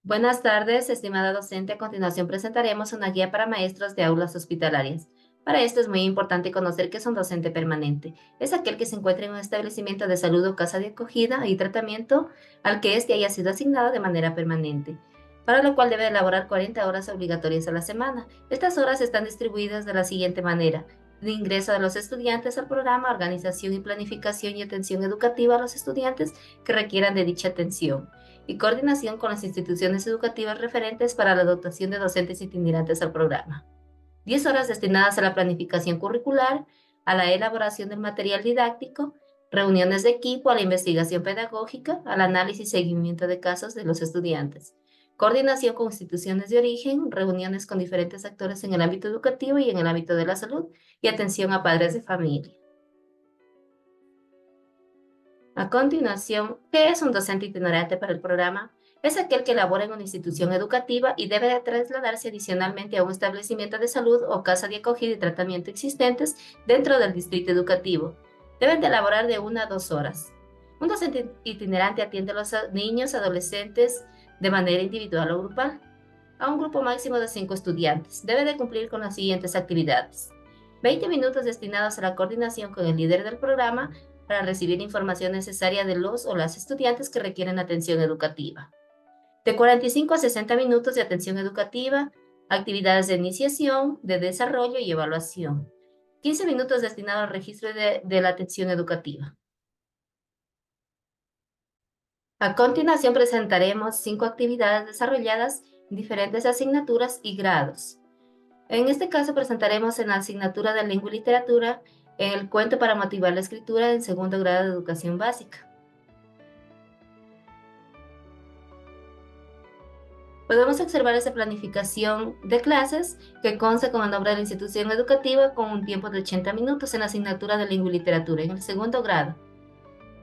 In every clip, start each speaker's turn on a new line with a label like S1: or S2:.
S1: Buenas tardes, estimada docente. A continuación presentaremos una guía para maestros de aulas hospitalarias. Para esto es muy importante conocer qué es un docente permanente. Es aquel que se encuentra en un establecimiento de salud o casa de acogida y tratamiento al que éste haya sido asignado de manera permanente, para lo cual debe elaborar 40 horas obligatorias a la semana. Estas horas están distribuidas de la siguiente manera: de ingreso de los estudiantes al programa, organización y planificación y atención educativa a los estudiantes que requieran de dicha atención, y coordinación con las instituciones educativas referentes para la dotación de docentes itinerantes al programa. 10 horas destinadas a la planificación curricular, a la elaboración del material didáctico, reuniones de equipo, a la investigación pedagógica, al análisis y seguimiento de casos de los estudiantes. Coordinación con instituciones de origen, reuniones con diferentes actores en el ámbito educativo y en el ámbito de la salud, y atención a padres de familia. A continuación, ¿qué es un docente itinerante para el programa? Es aquel que labora en una institución educativa y debe de trasladarse adicionalmente a un establecimiento de salud o casa de acogida y tratamiento existentes dentro del distrito educativo. Deben de laborar de 1 a 2 horas. Un docente itinerante atiende a los niños, adolescentes de manera individual o grupal, a un grupo máximo de 5 estudiantes. Debe de cumplir con las siguientes actividades: 20 minutos destinados a la coordinación con el líder del programa para recibir información necesaria de los o las estudiantes que requieren atención educativa. De 45 a 60 minutos de atención educativa, actividades de iniciación, de desarrollo y evaluación. 15 minutos destinados al registro de la atención educativa. A continuación presentaremos 5 actividades desarrolladas en diferentes asignaturas y grados. En este caso presentaremos en la asignatura de Lengua y Literatura el cuento para motivar la escritura en segundo grado de educación básica. Podemos observar esta planificación de clases que consta con el nombre de la institución educativa con un tiempo de 80 minutos en la asignatura de Lengua y Literatura en el segundo grado.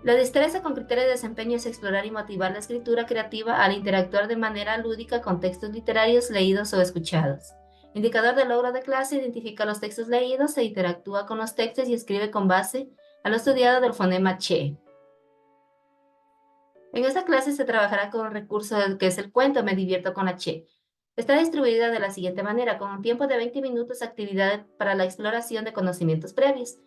S1: La destreza con criterio de desempeño es explorar y motivar la escritura creativa al interactuar de manera lúdica con textos literarios leídos o escuchados. Indicador de logro de clase: identifica los textos leídos e interactúa con los textos y escribe con base a lo estudiado del fonema che. En esta clase se trabajará con el recurso que es el cuento Me divierto con la che. Está distribuida de la siguiente manera, con un tiempo de 20 minutos actividad para la exploración de conocimientos previos,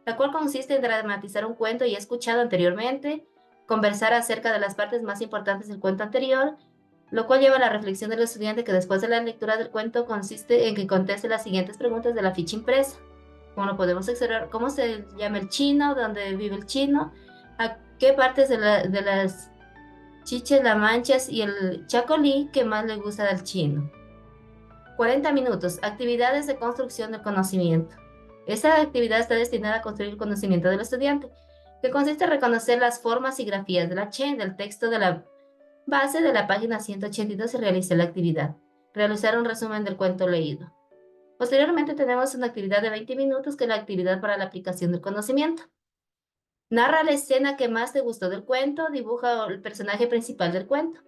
S1: la cual consiste en dramatizar un cuento ya escuchado anteriormente, conversar acerca de las partes más importantes del cuento anterior, lo cual lleva a la reflexión del estudiante, que después de la lectura del cuento consiste en que conteste las siguientes preguntas de la ficha impresa. Como lo podemos observar: ¿cómo se llama el chino? ¿Dónde vive el chino? ¿A qué partes de las chiches, la manchas y el chacolí que más le gusta del chino? 40 minutos, actividades de construcción del conocimiento. Esta actividad está destinada a construir el conocimiento del estudiante, que consiste en reconocer las formas y grafías de la che del texto de la base de la página 182 y realizar la actividad. Realizar un resumen del cuento leído. Posteriormente tenemos una actividad de 20 minutos, que es la actividad para la aplicación del conocimiento. Narra la escena que más te gustó del cuento, dibuja el personaje principal del cuento.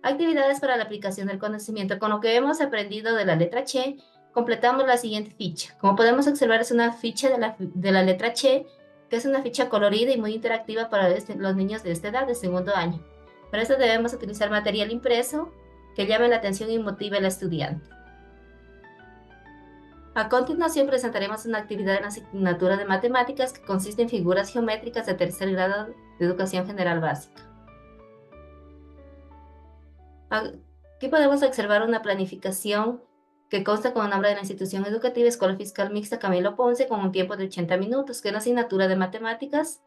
S1: Actividades para la aplicación del conocimiento. Con lo que hemos aprendido de la letra che, completamos la siguiente ficha. Como podemos observar, es una ficha de la letra che, que es una ficha colorida y muy interactiva para los niños de esta edad, de segundo año. Para esto debemos utilizar material impreso que llame la atención y motive al estudiante. A continuación presentaremos una actividad en la asignatura de matemáticas que consiste en figuras geométricas de tercer grado de educación general básica. Aquí podemos observar una planificación que consta con el nombre de la institución educativa: Escuela Fiscal Mixta Camilo Ponce, con un tiempo de 80 minutos, que es la asignatura de matemáticas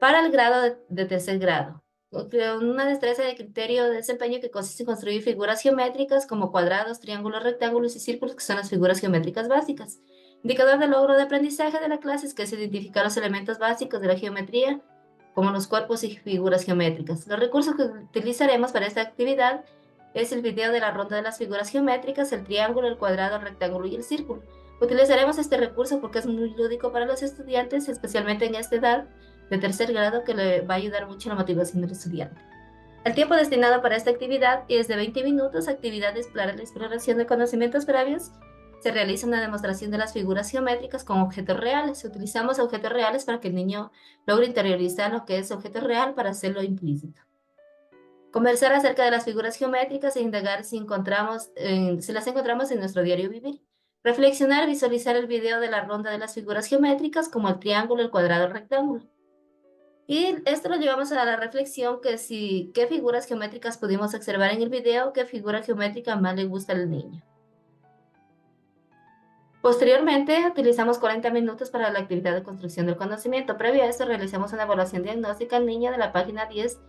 S1: para el grado de tercer grado. Una destreza de criterio de desempeño que consiste en construir figuras geométricas como cuadrados, triángulos, rectángulos y círculos, que son las figuras geométricas básicas. Indicador de logro de aprendizaje de la clase es que se identifican los elementos básicos de la geometría, como los cuerpos y figuras geométricas. Los recursos que utilizaremos para esta actividad es el video de la ronda de las figuras geométricas, el triángulo, el cuadrado, el rectángulo y el círculo. Utilizaremos este recurso porque es muy lúdico para los estudiantes, especialmente en esta edad de tercer grado, que le va a ayudar mucho en la motivación del estudiante. El tiempo destinado para esta actividad es de 20 minutos, actividades para la exploración de conocimientos previos. Se realiza una demostración de las figuras geométricas con objetos reales. Utilizamos objetos reales para que el niño logre interiorizar lo que es objeto real para hacerlo implícito. Conversar acerca de las figuras geométricas e indagar si las encontramos en nuestro diario vivir. Reflexionar, visualizar el video de la ronda de las figuras geométricas como el triángulo, el cuadrado, el rectángulo. Y esto lo llevamos a la reflexión qué figuras geométricas pudimos observar en el video, qué figura geométrica más le gusta al niño. Posteriormente, utilizamos 40 minutos para la actividad de construcción del conocimiento. Previo a esto, realizamos una evaluación diagnóstica al niño de la página 10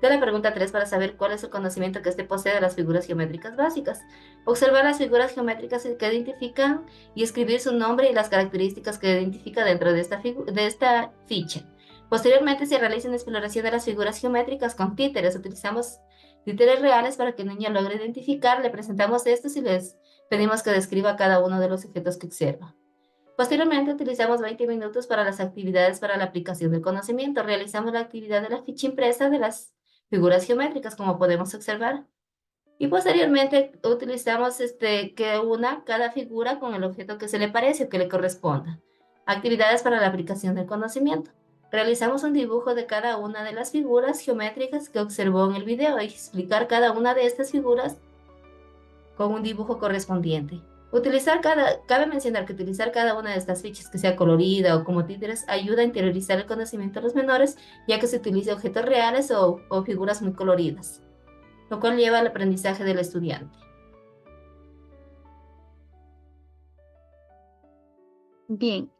S1: de la pregunta 3 para saber cuál es el conocimiento que éste posee de las figuras geométricas básicas. Observar las figuras geométricas que identifican y escribir su nombre y las características que identifica dentro de esta ficha. Posteriormente se realiza una exploración de las figuras geométricas con títeres. Utilizamos títeres reales para que el niño logre identificar. Le presentamos estos y les pedimos que describa cada uno de los objetos que observa. Posteriormente utilizamos 20 minutos para las actividades para la aplicación del conocimiento. Realizamos la actividad de la ficha impresa de las figuras geométricas, como podemos observar. Y posteriormente utilizamos cada figura con el objeto que se le parece o que le corresponda. Actividades para la aplicación del conocimiento. Realizamos un dibujo de cada una de las figuras geométricas que observó en el video y explicar cada una de estas figuras con un dibujo correspondiente. Cabe mencionar que utilizar cada una de estas fichas, que sea colorida o como títeres, ayuda a interiorizar el conocimiento de los menores, ya que se utiliza objetos reales o figuras muy coloridas, lo cual lleva al aprendizaje del estudiante.
S2: Bien,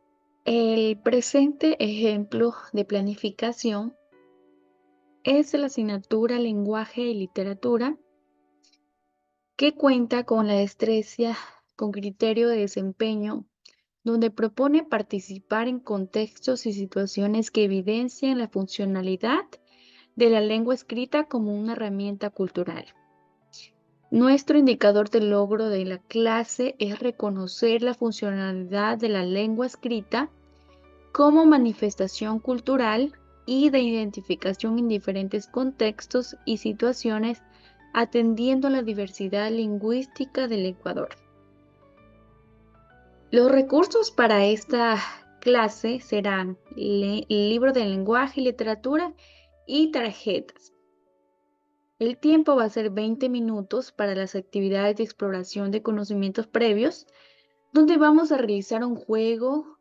S2: el presente ejemplo de planificación es de la asignatura Lenguaje y Literatura, que cuenta con la destreza con criterio de desempeño, donde propone participar en contextos y situaciones que evidencian la funcionalidad de la lengua escrita como una herramienta cultural. Nuestro indicador de logro de la clase es reconocer la funcionalidad de la lengua escrita como manifestación cultural y de identificación en diferentes contextos y situaciones, atendiendo a la diversidad lingüística del Ecuador. Los recursos para esta clase serán libro de lenguaje y literatura y tarjetas. El tiempo va a ser 20 minutos para las actividades de exploración de conocimientos previos, donde vamos a realizar un juego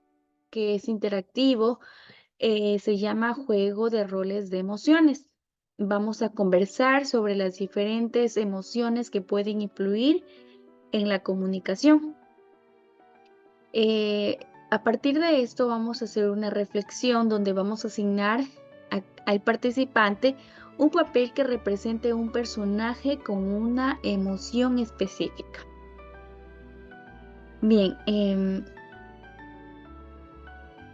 S2: que es interactivo. Se llama juego de roles de emociones. Vamos a conversar sobre las diferentes emociones que pueden influir en la comunicación. A partir de esto vamos a hacer una reflexión donde vamos a asignar al participante un papel que represente un personaje con una emoción específica. Bien,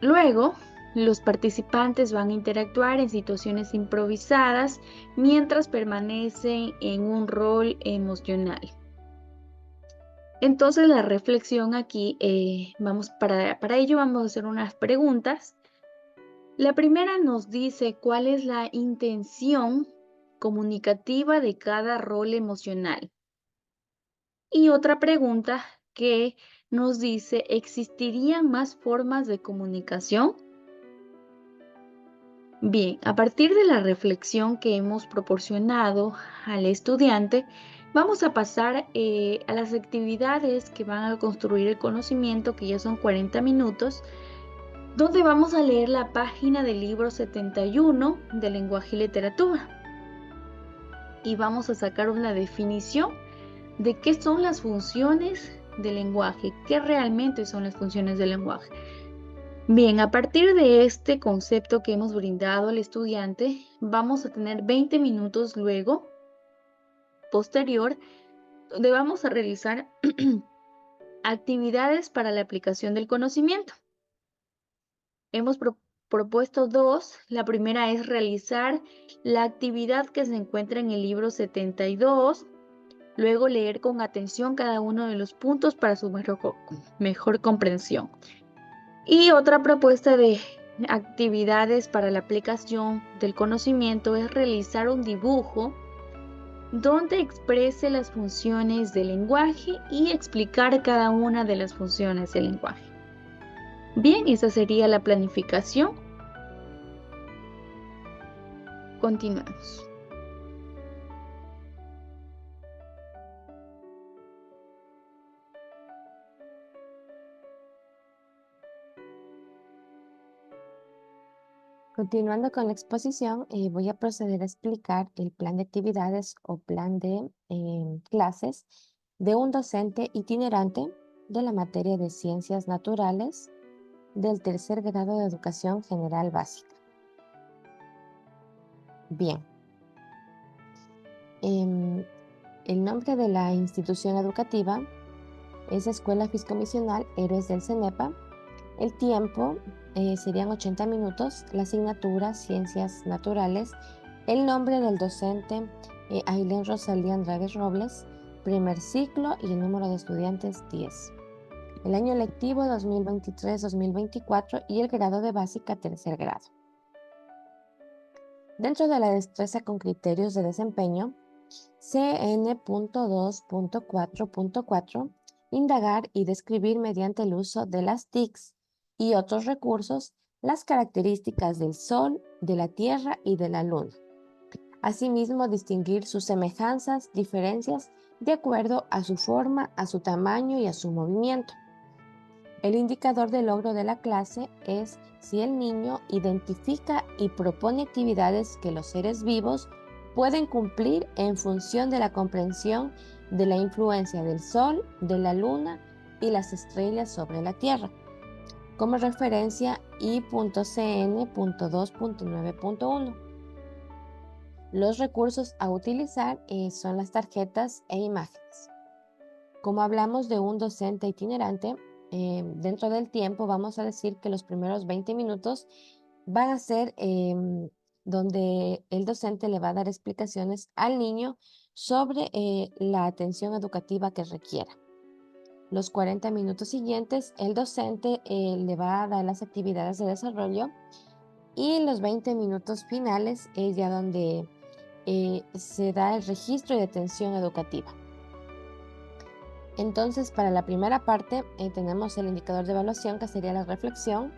S2: luego los participantes van a interactuar en situaciones improvisadas mientras permanecen en un rol emocional. Entonces la reflexión aquí, para ello vamos a hacer unas preguntas. La primera nos dice cuál es la intención comunicativa de cada rol emocional. Y otra pregunta que nos dice, ¿existirían más formas de comunicación? Bien, a partir de la reflexión que hemos proporcionado al estudiante, vamos a pasar a las actividades que van a construir el conocimiento, que ya son 40 minutos, donde vamos a leer la página del libro 71 de Lenguaje y Literatura. Y vamos a sacar una definición de qué son las funciones del lenguaje, qué realmente son las funciones del lenguaje. Bien, a partir de este concepto que hemos brindado al estudiante, vamos a tener 20 minutos luego, posterior, donde vamos a realizar actividades para la aplicación del conocimiento. Hemos propuesto dos. La primera es realizar la actividad que se encuentra en el libro 72, luego leer con atención cada uno de los puntos para su mejor comprensión. Y otra propuesta de actividades para la aplicación del conocimiento es realizar un dibujo donde exprese las funciones del lenguaje y explicar cada una de las funciones del lenguaje. Bien, esa sería la planificación. Continuamos.
S3: Continuando con la exposición, voy a proceder a explicar el plan de actividades o plan de clases de un docente itinerante de la materia de ciencias naturales del tercer grado de educación general básica. Bien, el nombre de la institución educativa es Escuela Fiscomisional Héroes del CENEPA. El tiempo serían 80 minutos, la asignatura Ciencias Naturales, el nombre del docente Ailén Rosalía Andrade Robles, primer ciclo y el número de estudiantes 10. El año lectivo 2023-2024 y el grado de básica tercer grado. Dentro de la destreza con criterios de desempeño, CN.2.4.4, indagar y describir mediante el uso de las TICs y otros recursos las características del Sol, de la Tierra y de la Luna. Asimismo, distinguir sus semejanzas, diferencias, de acuerdo a su forma, a su tamaño y a su movimiento. El indicador de logro de la clase es si el niño identifica y propone actividades que los seres vivos pueden cumplir en función de la comprensión de la influencia del Sol, de la Luna y las estrellas sobre la Tierra. Como referencia I.CN.2.9.1. Los recursos a utilizar son las tarjetas e imágenes. Como hablamos de un docente itinerante, dentro del tiempo vamos a decir que los primeros 20 minutos van a ser donde el docente le va a dar explicaciones al niño sobre la atención educativa que requiera. Los 40 minutos siguientes, el docente le va a dar las actividades de desarrollo y los 20 minutos finales es ya donde se da el registro de atención educativa. Entonces, para la primera parte tenemos el indicador de evaluación, que sería la reflexión,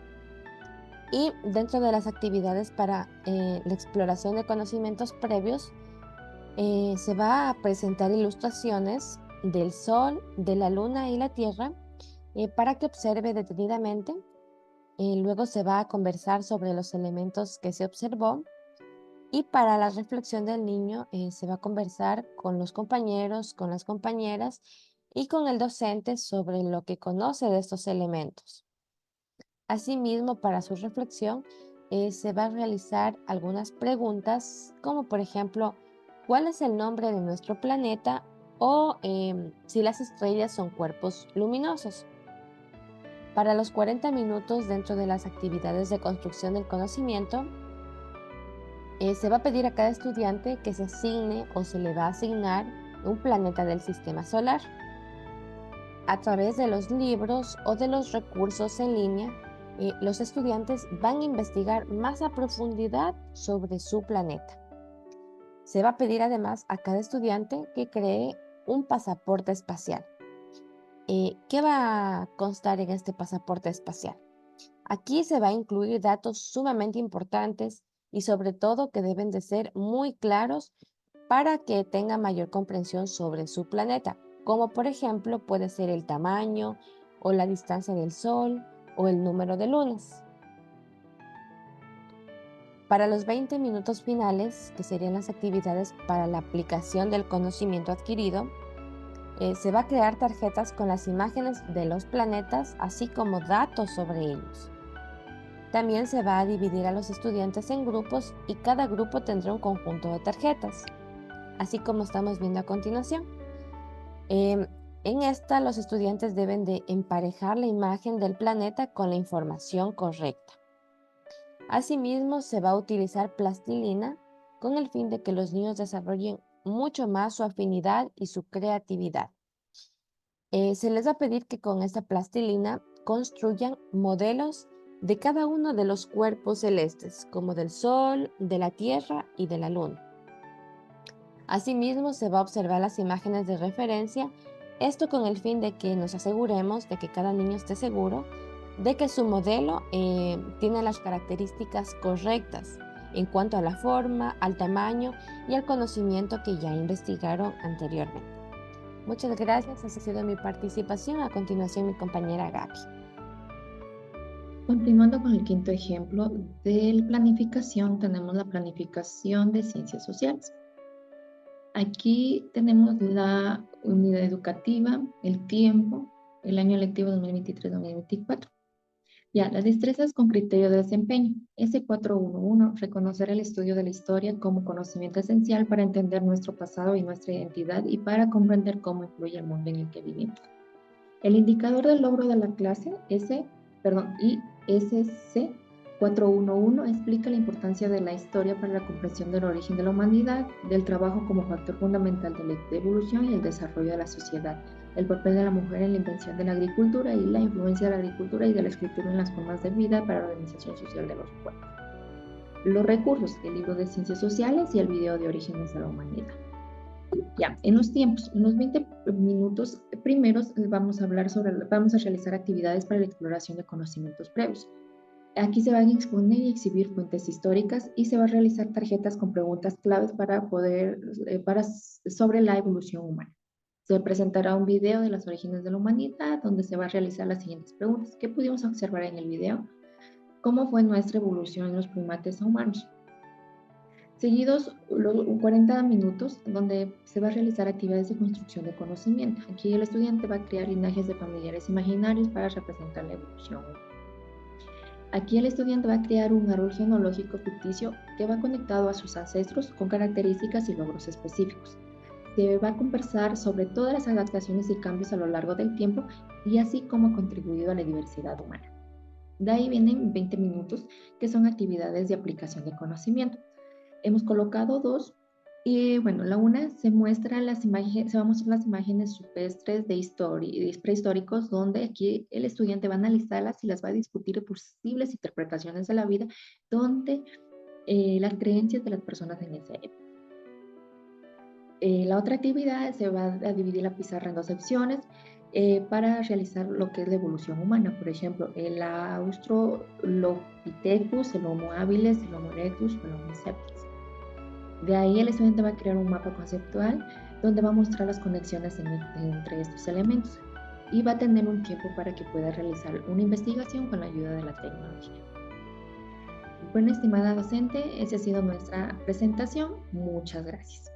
S3: y dentro de las actividades para la exploración de conocimientos previos, se va a presentar ilustraciones del Sol, de la Luna y la Tierra para que observe detenidamente. Luego se va a conversar sobre los elementos que se observó, y para la reflexión del niño se va a conversar con los compañeros, con las compañeras y con el docente sobre lo que conoce de estos elementos. Asimismo, para su reflexión se va a realizar algunas preguntas, como por ejemplo, ¿cuál es el nombre de nuestro planeta? O si las estrellas son cuerpos luminosos. Para los 40 minutos dentro de las actividades de construcción del conocimiento, se va a pedir a cada estudiante que se asigne o se le va a asignar un planeta del sistema solar. A través de los libros o de los recursos en línea, los estudiantes van a investigar más a profundidad sobre su planeta. Se va a pedir además a cada estudiante que cree un pasaporte espacial. ¿Qué va a constar en este pasaporte espacial? Aquí se va a incluir datos sumamente importantes y sobre todo que deben de ser muy claros para que tenga mayor comprensión sobre su planeta, como por ejemplo puede ser el tamaño o la distancia del Sol o el número de lunas. Para los 20 minutos finales, que serían las actividades para la aplicación del conocimiento adquirido, se va a crear tarjetas con las imágenes de los planetas, así como datos sobre ellos. También se va a dividir a los estudiantes en grupos y cada grupo tendrá un conjunto de tarjetas, así como estamos viendo a continuación. En esta, los estudiantes deben de emparejar la imagen del planeta con la información correcta. Asimismo, se va a utilizar plastilina con el fin de que los niños desarrollen mucho más su afinidad y su creatividad. Se les va a pedir que con esta plastilina construyan modelos de cada uno de los cuerpos celestes, como del Sol, de la Tierra y de la Luna. Asimismo, se va a observar las imágenes de referencia, esto con el fin de que nos aseguremos de que cada niño esté seguro de que su modelo tiene las características correctas en cuanto a la forma, al tamaño y al conocimiento que ya investigaron anteriormente. Muchas gracias, esa ha sido mi participación. A continuación, mi compañera Gaby.
S2: Continuando con el quinto ejemplo de planificación, tenemos la planificación de ciencias sociales. Aquí tenemos la unidad educativa, el tiempo, el año lectivo 2023-2024. Ya, las destrezas con criterio de desempeño. S411, reconocer el estudio de la historia como conocimiento esencial para entender nuestro pasado y nuestra identidad y para comprender cómo influye el mundo en el que vivimos. El indicador del logro de la clase, ISC 411, explica la importancia de la historia para la comprensión del origen de la humanidad, del trabajo como factor fundamental de la evolución y el desarrollo de la sociedad, el papel de la mujer en la invención de la agricultura y la influencia de la agricultura y de la escritura en las formas de vida para la organización social de los pueblos. Los recursos, el libro de ciencias sociales y el video de orígenes de la humanidad. Ya, en los 20 minutos primeros vamos a realizar actividades para la exploración de conocimientos previos. Aquí se van a exponer y exhibir fuentes históricas y se va a realizar tarjetas con preguntas claves sobre la evolución humana. Se presentará un video de los orígenes de la humanidad donde se va a realizar las siguientes preguntas. ¿Qué pudimos observar en el video? ¿Cómo fue nuestra evolución en los primates a humanos? Seguidos los 40 minutos donde se va a realizar actividades de construcción de conocimiento. Aquí el estudiante va a crear linajes de familiares imaginarios para representar la evolución. Aquí el estudiante va a crear un árbol genealógico ficticio que va conectado a sus ancestros con características y logros específicos. Se va a conversar sobre todas las adaptaciones y cambios a lo largo del tiempo y así como ha contribuido a la diversidad humana. De ahí vienen 20 minutos que son actividades de aplicación de conocimiento. Hemos colocado dos y bueno, la una se muestra las imágenes, se va a mostrar las imágenes rupestres de prehistóricos donde aquí el estudiante va a analizarlas y las va a discutir de posibles interpretaciones de la vida donde las creencias de las personas en esa época. La otra actividad se va a dividir la pizarra en dos secciones para realizar lo que es la evolución humana. Por ejemplo, el Australopithecus, el Homo habilis, el Homo erectus o el Homo sapiens. De ahí el estudiante va a crear un mapa conceptual donde va a mostrar las conexiones entre estos elementos y va a tener un tiempo para que pueda realizar una investigación con la ayuda de la tecnología. Bueno, estimada docente, esa ha sido nuestra presentación. Muchas gracias.